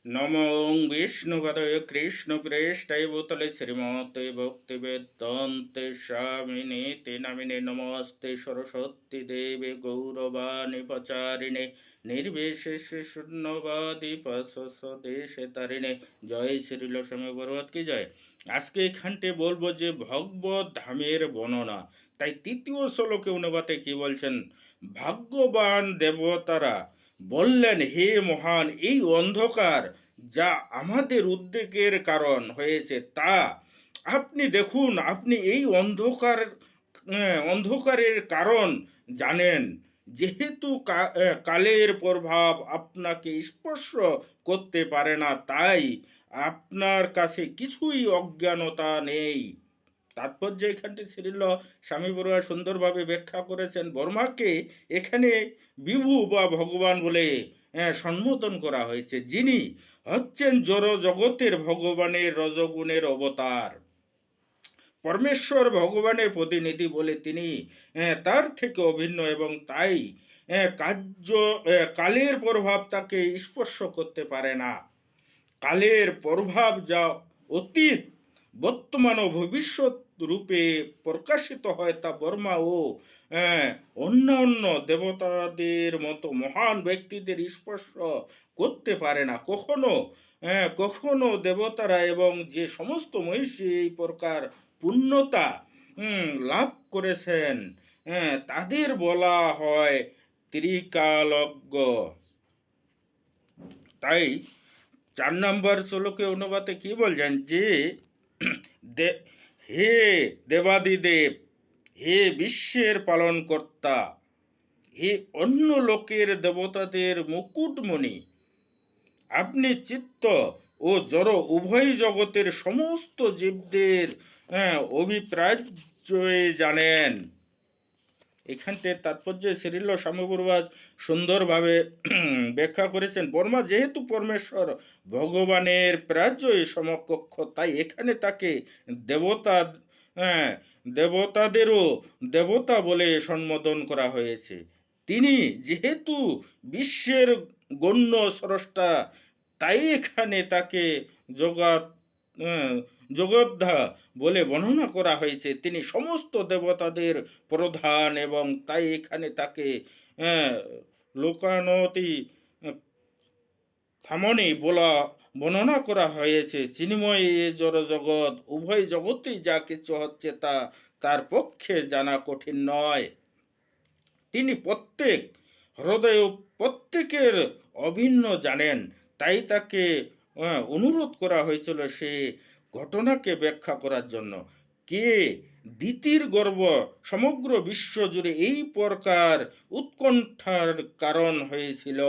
নমো বিষ্ণুপদয়ে কৃষ্ণপ্রেষ্টায় ভূতলে শ্রীমতে ভক্তিবেদান্তে স্বামিনেতে নামিনে নমস্তে সরস্বতী দেবে গৌরবাণী পচারিণে নির্বিশেষে শূন্যবাদী দেশে তারিণে। জয় শ্রীল স্বামী বরবাদ কি জয়। আজকে এখানটে বলবো যে ভগবত ধামের বর্ণনা। তাই তৃতীয় শ্লোকে অনুবাদে কি বলছেন, ভাগ্যবান দেবতারা বললেন, হে মহান, এই অন্ধকার যা আমাদের উদ্বেগের কারণ হয়েছে তা আপনি দেখুন। আপনি এই অন্ধকারের কারণ জানেন। যেহেতু কালের প্রভাব আপনাকে স্পর্শ করতে পারে না, তাই আপনার কাছে কিছুই অজ্ঞানতা নেই। তাৎপর্য এখানটি শ্রীল স্বামী বড়ুয়া সুন্দরভাবে ব্যাখ্যা করেছেন। বর্মাকে এখানে বিভু বা ভগবান বলে সম্বোধন করা হয়েছে, যিনি হচ্ছেন জড় জগতের ভগবানের রজগুণের অবতার। পরমেশ্বর ভগবানের প্রতিনিধি বলে তিনি তার থেকে অভিন্ন, এবং তাই কালের প্রভাব তাকে স্পর্শ করতে পারে না। কালের প্রভাব যা অতীত, বর্তমান ও ভবিষ্যৎ রূপে প্রকাশিত হয়, তা বর্মা ও অন্যান্য দেবতাদের মতো মহান ব্যক্তিদের স্পর্শ করতে পারে না। কখনো দেবতারা এবং যে সমস্ত মহিষী এই প্রকার পূর্ণতা লাভ করেছেন, তাদের বলা হয় ত্রিকালজ্ঞ। তাই 4 নম্বর শ্লোকে অনুবাদে কি বলছেন যে হে দেবাদিদেব, হে বিশ্বের পালনকর্তা, হে অন্য লোকের দেবতাদের মুকুটমণি, আপনি চিত্ত ও জড় উভয় জগতের সমস্ত জীবদের অভিপ্রায় জানেন। এখানটার তাৎপর্য শ্রীল স্বামীপ্রভাত সুন্দরভাবে ব্যাখ্যা করেছেন। বর্মা যেহেতু পরমেশ্বর ভগবানের প্রাজ্য সমকক্ষ, তাই এখানে তাকে দেবতা দেবতাদেরও দেবতা বলে সম্বোধন করা হয়েছে। তিনি যেহেতু বিশ্বের গণ্য স্রষ্টা, তাই এখানে তাকে জগৎ জগদ্ধা বলে বর্ণনা করা হয়েছে। তিনি সমস্ত দেবতাদের প্রধান, এবং তাই এখানে তাকে লোকানতি থামনি বলা বর্ণনা করা হয়েছে। চিন্ময় জড় জগৎ উভয় জগতেই যা কিছু হচ্ছে তা তার পক্ষে জানা কঠিন নয়। তিনি প্রত্যেক হৃদয় প্রত্যেকের অভিন্ন জানেন। তাই তাকে অনুরোধ করা হয়েছিল সে ঘটনাকে ব্যাখ্যা করার জন্য। কে দ্বিতীয় গর্ব সমগ্র বিশ্ব জুড়ে এই প্রকার উৎকণ্ঠার কারণ হয়েছিল।